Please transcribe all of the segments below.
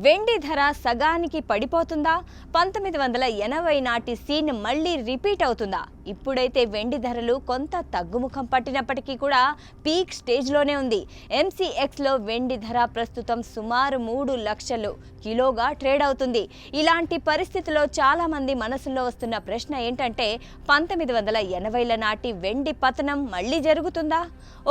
వెండి ధర సగానికి పడిపోతుందా? 1980 నాటి సీన్ మళ్ళీ రిపీట్ అవుతుందా? ఇప్పుడైతే వెండి ధరలు కొంత తగ్గుముఖం పట్టినప్పటికీ కూడా పీక్ స్టేజ్లోనే ఉంది. MCXలో వెండి ధర ప్రస్తుతం సుమారు 3 లక్షలు కిలోగా ట్రేడ్ అవుతుంది. ఇలాంటి పరిస్థితిలో చాలా మంది మనసులో వస్తున్న ప్రశ్న ఏంటంటే 1980ల నాటి వెండి పతనం మళ్ళీ జరుగుతుందా?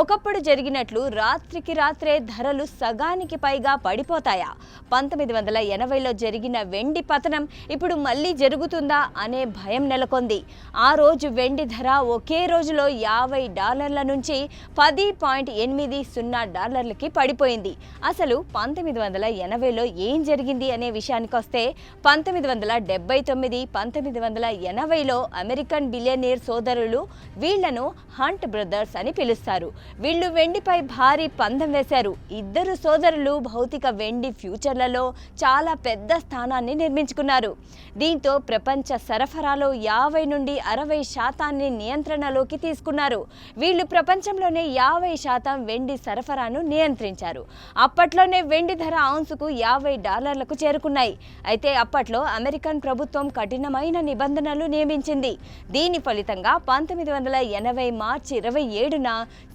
ఒకప్పుడు జరిగినట్లు రాత్రికి రాత్రే ధరలు సగానికి పైగా పడిపోతాయా? 1980లో జరిగిన వెండి పతనం ఇప్పుడు మళ్ళీ జరుగుతుందా అనే భయం నెలకొంది. ఆ రోజు వెండి ధర ఒకే రోజులో $50 నుంచి $10.80 పడిపోయింది. అసలు 1980లో ఏం జరిగింది అనే విషయానికి వస్తే 1979, 1980లో అమెరికన్ బిలియనీర్ సోదరులు, వీళ్లను హంట్ బ్రదర్స్ అని పిలుస్తారు. వీళ్ళు వెండిపై భారీ పందెం వేశారు. ఇద్దరు సోదరులు భౌతిక వెండి ఫ్యూచర్లలో చాలా పెద్ద స్థానాన్ని నిర్మించుకున్నారు. దీంతో ప్రపంచ సరఫరాలో 50 నుండి 60% నియంత్రణలోకి తీసుకున్నారు. వీళ్ళు ప్రపంచంలోనే 50% వెండి సరఫరాను నియంత్రించారు. అప్పట్లోనే వెండి ధర ఔన్సుకు $50కు చేరుకున్నాయి. అయితే అప్పట్లో అమెరికన్ ప్రభుత్వం కఠినమైన నిబంధనలు నియమించింది. దీని ఫలితంగా 1980 మార్చి 27న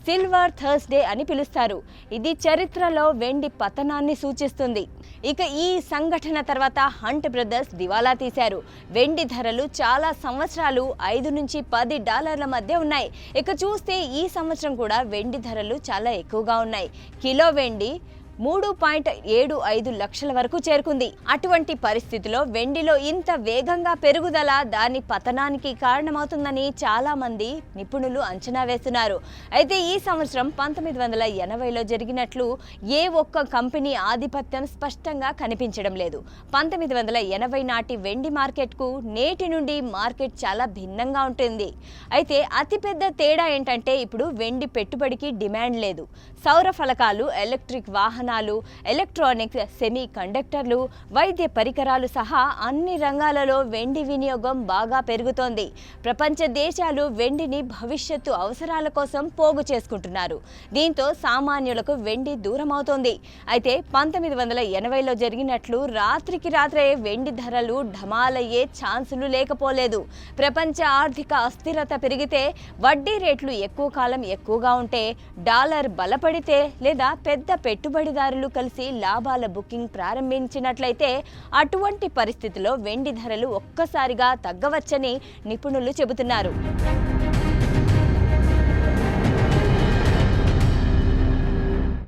సిల్వర్ థర్స్డే అని పిలుస్తారు. ఇది చరిత్రలో వెండి పతనాన్ని సూచిస్తుంది. ఇక ఈ సంఘటన తర్వాత హంట్ బ్రదర్స్ దివాలా తీశారు. వెండి ధరలు చాలా సంవత్సరాలు $5 నుంచి $10 మధ్య ఉన్నాయి. ఇక చూస్తే ఈ సంవత్సరం కూడా వెండి ధరలు చాలా ఎక్కువగా ఉన్నాయి. కిలో వెండి 3.75 లక్షల వరకు చేరుకుంది. అటువంటి పరిస్థితిలో వెండిలో ఇంత వేగంగా పెరుగుదల దాని పతనానికి కారణమవుతుందని చాలా మంది నిపుణులు అంచనా వేస్తున్నారు. అయితే ఈ సంవత్సరం 1980లో జరిగినట్లు ఏ ఒక్క కంపెనీ ఆధిపత్యం స్పష్టంగా కనిపించడం లేదు. 1980 నాటి వెండి మార్కెట్కు నేటి నుండి మార్కెట్ చాలా భిన్నంగా ఉంటుంది. అయితే అతిపెద్ద తేడా ఏంటంటే ఇప్పుడు వెండి పెట్టుబడికి డిమాండ్ లేదు. సౌర ఫలకాలు, ఎలక్ట్రిక్ వాహనాలు, ఎలక్ట్రానిక్స్, సెమీ కండక్టర్లు, వైద్య పరికరాలు సహా అన్ని రంగాలలో వెండి వినియోగం బాగా పెరుగుతోంది. ప్రపంచ దేశాలు వెండిని భవిష్యత్తు అవసరాల కోసం పోగు చేసుకుంటున్నారు. దీంతో సామాన్యులకు వెండి దూరం అవుతోంది. అయితే 1980లో జరిగినట్లు రాత్రికి రాత్రే వెండి ధరలు ఢమాలయ్యే ఛాన్సులు లేకపోలేదు. ప్రపంచ ఆర్థిక అస్థిరత పెరిగితే, వడ్డీ రేట్లు ఎక్కువ కాలం ఎక్కువగా ఉంటే, డాలర్ బలపడితే లేదా పెద్ద పెట్టుబడిదారులు కలిసి లాభాల బుకింగ్ ప్రారంభించినట్లయితే అటువంటి పరిస్థితిలో వెండి ధరలు ఒక్కసారిగా తగ్గవచ్చని నిపుణులు చెబుతున్నారు.